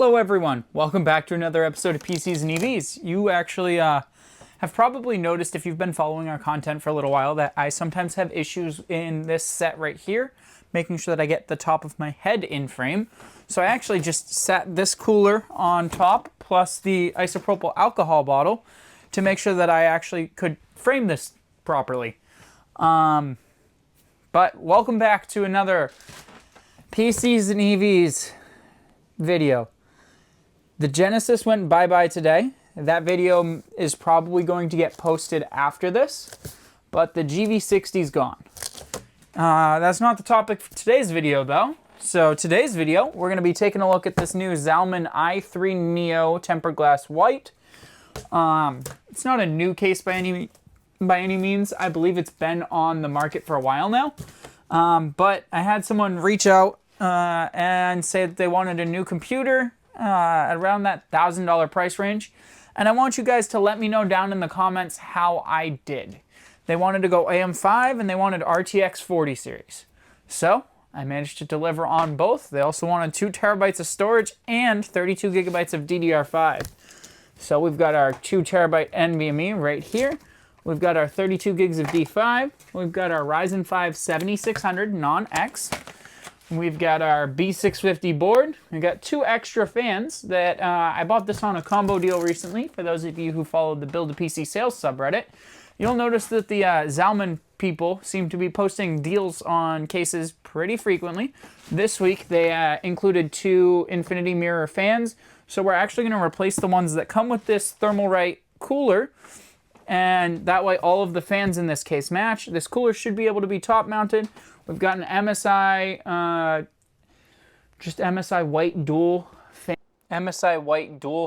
Hello everyone, welcome back to another episode of PCs and EVs. You actually have probably noticed, if you've been following our content for a little while, that I sometimes have issues in this set right here, making sure that I get the top of my head in frame. So I actually just sat this cooler on top, plus the isopropyl alcohol bottle, to make sure that I actually could frame this properly. But welcome back to another PCs and EVs video. The Genesis went bye-bye today. That video is probably going to get posted after this, but the GV60's gone. That's not the topic for today's video though. So today's video, we're going to be taking a look at this new Zalman i3 Neo tempered glass white. It's not a new case by any means. I believe it's been on the market for a while now. But I had someone reach out and say that they wanted a new computer around that $1,000 price range. And I want you guys to let me know down in the comments how I did. They wanted to go AM5 and they wanted RTX 40 series. So I managed to deliver on both. They also wanted 2 terabytes of storage and 32 gigabytes of DDR5. So we've got our 2 terabyte NVMe right here. We've got our 32 gigs of D5. We've got our Ryzen 5 7600 non-X. We've got our B650 board. We've got 2 extra fans that I bought this on a combo deal recently. For those of you who followed the Build a PC sales subreddit, you'll notice that the Zalman people seem to be posting deals on cases pretty frequently. This week they included 2 infinity mirror fans. So we're actually going to replace the ones that come with this Thermalright cooler. And that way all of the fans in this case match. This cooler should be able to be top mounted. We've got an MSI, just MSI white dual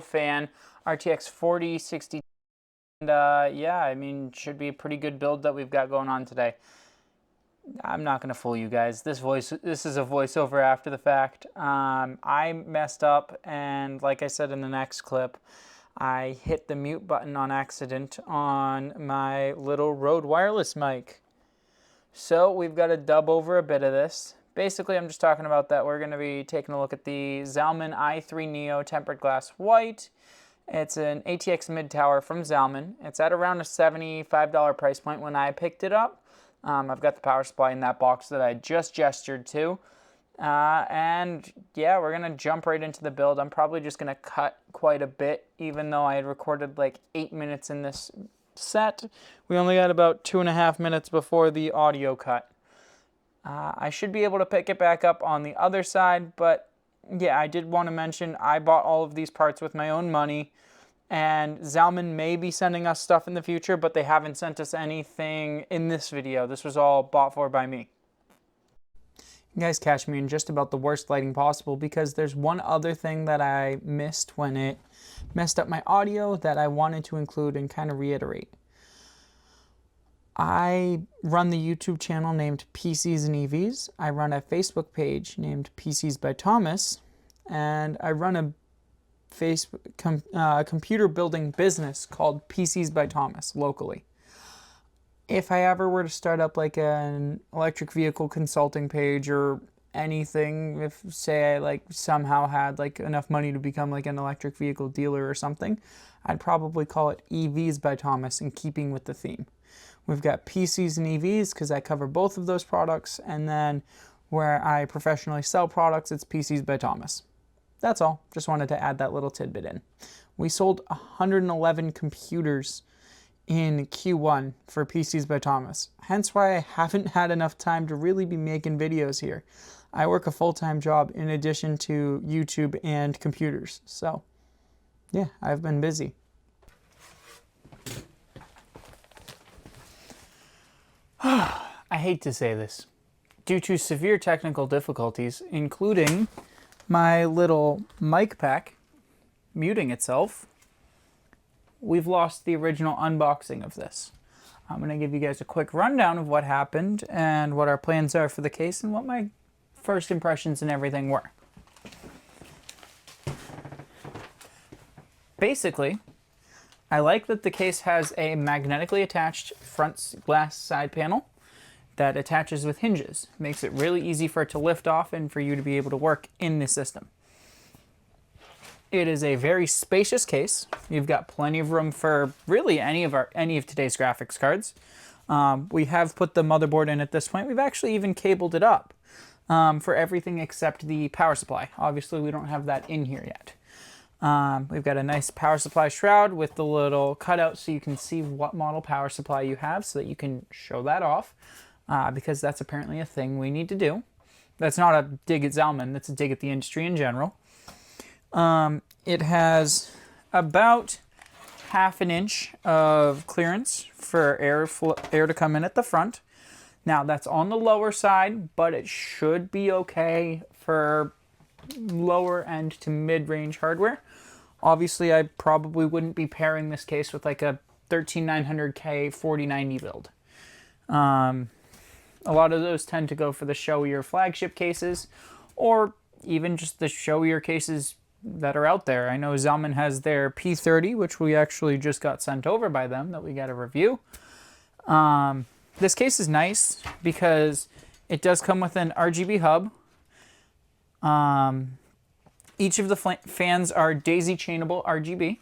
fan, RTX 4060. And yeah, I mean, should be a pretty good build that we've got going on today. I'm not going to fool you guys. This is a voiceover after the fact. I messed up, and like I said in the next clip, I hit the mute button on accident on my little Rode wireless mic. So we've got to dub over a bit of this. Basically, I'm just talking about that we're going to be taking a look at the Zalman i3 Neo tempered glass white. It's an ATX mid-tower from Zalman. It's at around a $75 price point when I picked it up. I've got the power supply in that box that I just gestured to. And yeah, we're going to jump right into the build. I'm probably just going to cut quite a bit, even though I had recorded like 8 minutes in this set. We only got about 2.5 minutes before the audio cut. I should be able to pick it back up on the other side, but yeah, I did want to mention I bought all of these parts with my own money, and Zalman may be sending us stuff in the future, but they haven't sent us anything in this video. This was all bought for by me. You guys catch me in just about the worst lighting possible, because there's one other thing that I missed when it messed up my audio that I wanted to include and kind of reiterate. I run the YouTube channel named PCs and EVs. I run a Facebook page named PCs by Thomas, and I run a computer building business called PCs by Thomas locally. If I ever were to start up like an electric vehicle consulting page or anything, if say I like somehow had like enough money to become like an electric vehicle dealer or something, I'd probably call it EVs by Thomas, in keeping with the theme. We've got PCs and EVs because I cover both of those products, and then where I professionally sell products, it's PCs by Thomas. That's all. Just wanted to add that little tidbit in. We sold 111 computers in Q1 for PCs by Thomas. Hence why I haven't had enough time to really be making videos here. I work a full-time job in addition to YouTube and computers. So yeah, I've been busy. I hate to say this. Due to severe technical difficulties, including my little mic pack muting itself, we've lost the original unboxing of this. I'm going to give you guys a quick rundown of what happened and what our plans are for the case and what my first impressions and everything were. Basically, I like that the case has a magnetically attached front glass side panel that attaches with hinges. Makes it really easy for it to lift off and for you to be able to work in the system. It is a very spacious case. You've got plenty of room for really any of today's graphics cards. We have put the motherboard in at this point. We've actually even cabled it up for everything except the power supply. Obviously, we don't have that in here yet. We've got a nice power supply shroud with the little cutout so you can see what model power supply you have so that you can show that off because that's apparently a thing we need to do. That's not a dig at Zalman, that's a dig at the industry in general. It has about ½ an inch of clearance for air to come in at the front. Now that's on the lower side, but it should be okay for lower end to mid-range hardware. Obviously, I probably wouldn't be pairing this case with like a 13900K 4090 build. A lot of those tend to go for the showier flagship cases, or even just the showier cases that are out there. I know Zalman has their P30, which we actually just got sent over by them that we got a review. This case is nice because it does come with an RGB hub. Each of the fans are daisy chainable RGB.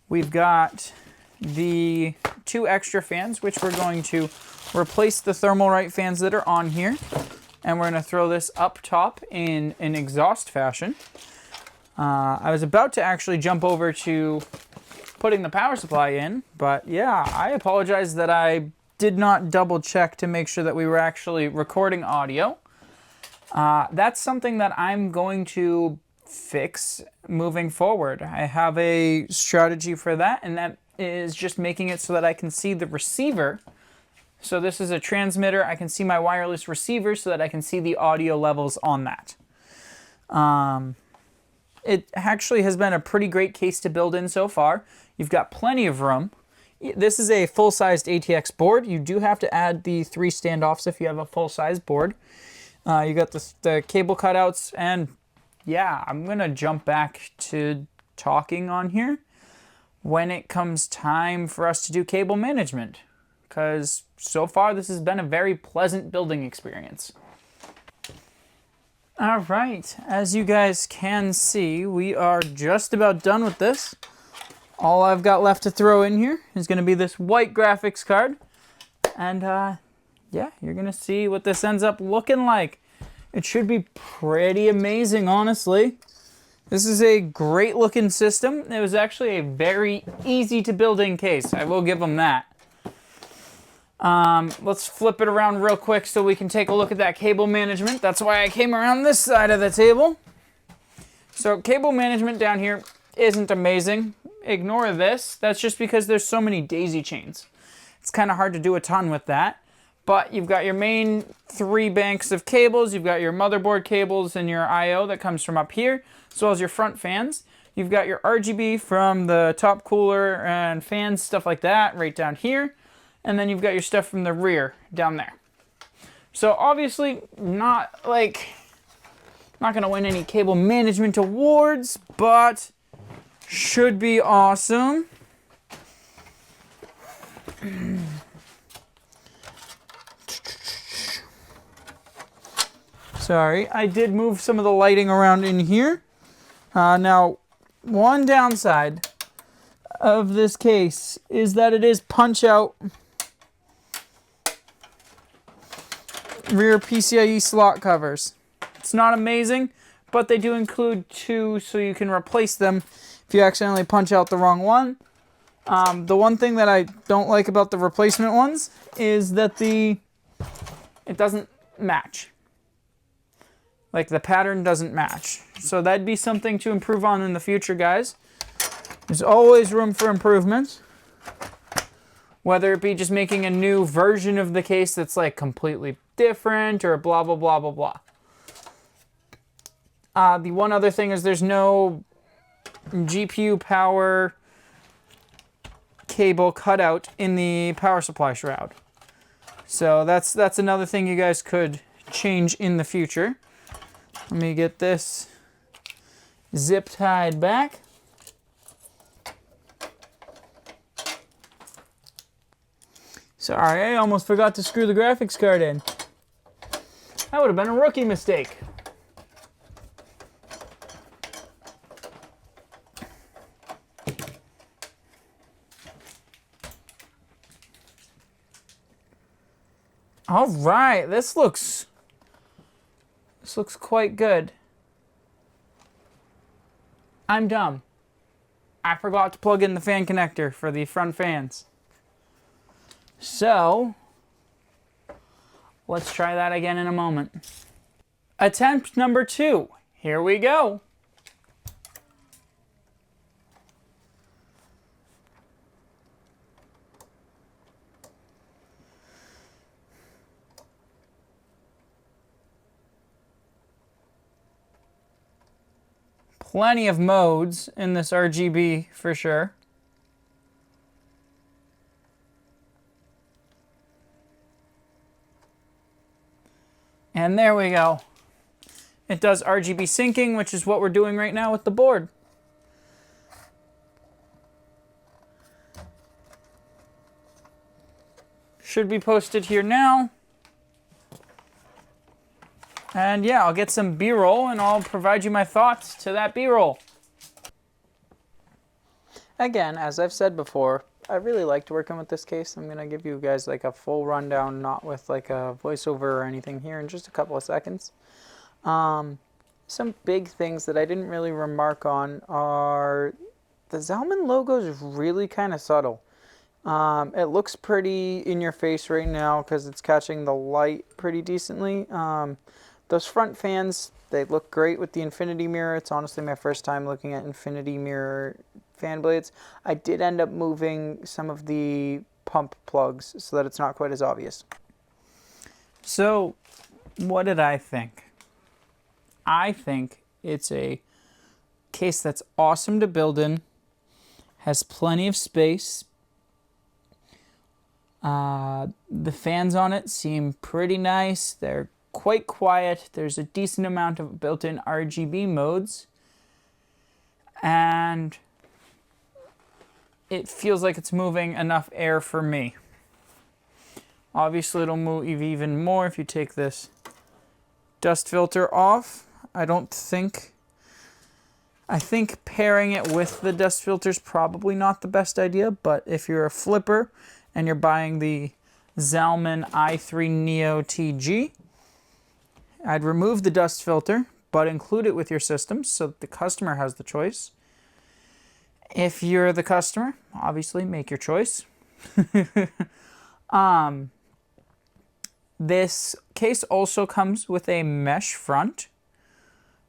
We've got the 2 extra fans, which we're going to replace the Thermalright fans that are on here. And we're going to throw this up top in an exhaust fashion. I was about to actually jump over to putting the power supply in, but yeah, I apologize that I did not double check to make sure that we were actually recording audio. That's something that I'm going to fix moving forward. I have a strategy for that, and that is just making it so that I can see the receiver. So this is a transmitter. I can see my wireless receiver so that I can see the audio levels on that. It actually has been a pretty great case to build in so far. You've got plenty of room. This is a full-sized ATX board. You do have to add the 3 standoffs if you have a full-size board. You got the cable cutouts, and yeah, I'm going to jump back to talking on here when it comes time for us to do cable management, because so far this has been a very pleasant building experience. All right, as you guys can see, we are just about done with this. All I've got left to throw in here is going to be this white graphics card. And yeah, you're going to see what this ends up looking like. It should be pretty amazing, honestly. This is a great looking system. It was actually a very easy to build in case. I will give them that. Let's flip it around real quick so we can take a look at that cable management. That's why I came around this side of the table. So cable management down here isn't amazing. Ignore this. That's just because there's so many daisy chains. It's kind of hard to do a ton with that. But you've got your main 3 banks of cables. You've got your motherboard cables and your I/O that comes from up here, as well as your front fans. You've got your RGB from the top cooler and fans, stuff like that, right down here. And then you've got your stuff from the rear down there. So obviously not gonna win any cable management awards, but should be awesome. Sorry, I did move some of the lighting around in here. Now, one downside of this case is that it is punch-out rear PCIe slot covers. It's not amazing, but they do include 2 so you can replace them if you accidentally punch out the wrong one. The one thing that I don't like about the replacement ones is that it doesn't match. Like, the pattern doesn't match. So that'd be something to improve on in the future, guys. There's always room for improvement. Whether it be just making a new version of the case that's like completely different or blah, blah, blah, blah, blah. The one other thing is there's no GPU power cable cutout in the power supply shroud. So that's another thing you guys could change in the future. Let me get this zip tied back. Sorry, I almost forgot to screw the graphics card in. That would have been a rookie mistake. All right, this looks quite good. I'm dumb. I forgot to plug in the fan connector for the front fans. So, let's try that again in a moment. Attempt number 2. Here we go. Plenty of modes in this RGB for sure. And there we go. It does RGB syncing, which is what we're doing right now with the board. Should be posted here now. And yeah, I'll get some B-roll and I'll provide you my thoughts to that B-roll. Again, as I've said before, I really liked working with this case. I'm going to give you guys like a full rundown, not with like a voiceover or anything here in just a couple of seconds. Some big things that I didn't really remark on are the Zalman logo is really kind of subtle. It looks pretty in your face right now because it's catching the light pretty decently. Those front fans, they look great with the infinity mirror. It's honestly my first time looking at infinity mirror fan blades. I did end up moving some of the pump plugs so that it's not quite as obvious. So, what did I think? I think it's a case that's awesome to build in, has plenty of space. The fans on it seem pretty nice. They're quite quiet. There's a decent amount of built-in RGB modes. And it feels like it's moving enough air for me. Obviously, it'll move even more if you take this dust filter off. I think pairing it with the dust filter is probably not the best idea, but if you're a flipper and you're buying the Zalman i3 Neo TG, I'd remove the dust filter, but include it with your system so that the customer has the choice. If you're the customer, obviously make your choice. This case also comes with a mesh front,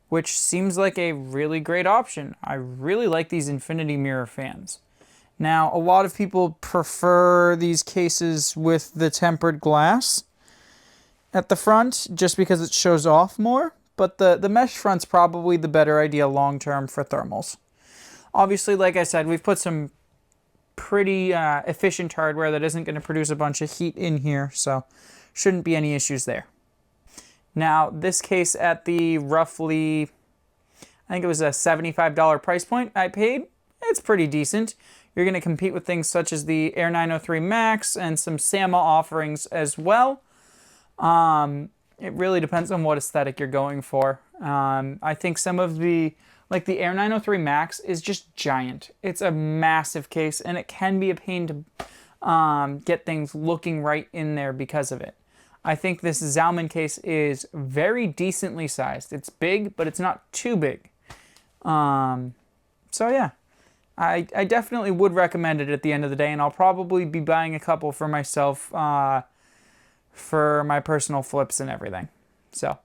which seems like a really great option. I really like these infinity mirror fans. Now, a lot of people prefer these cases with the tempered glass at the front just because it shows off more, but the mesh front's probably the better idea long-term for thermals. Obviously, like I said, we've put some pretty efficient hardware that isn't going to produce a bunch of heat in here, so shouldn't be any issues there. Now, this case at the roughly, I think it was a $75 price point I paid, it's pretty decent. You're going to compete with things such as the Air 903 Max and some SAMA offerings as well. It really depends on what aesthetic you're going for. I think some of the, like the Air 903 Max is just giant. It's a massive case and it can be a pain to get things looking right in there because of it. I think this Zalman case is very decently sized. It's big, but it's not too big. So yeah, I definitely would recommend it at the end of the day, and I'll probably be buying a couple for myself for my personal flips and everything. So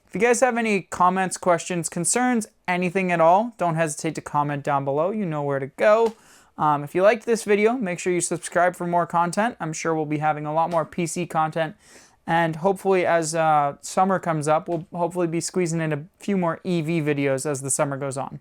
if you guys have any comments, questions, concerns, anything at all, don't hesitate to comment down below. You know where to go. If you liked this video, make sure you subscribe for more content. I'm sure we'll be having a lot more PC content. And hopefully as summer comes up, we'll hopefully be squeezing in a few more EV videos as the summer goes on.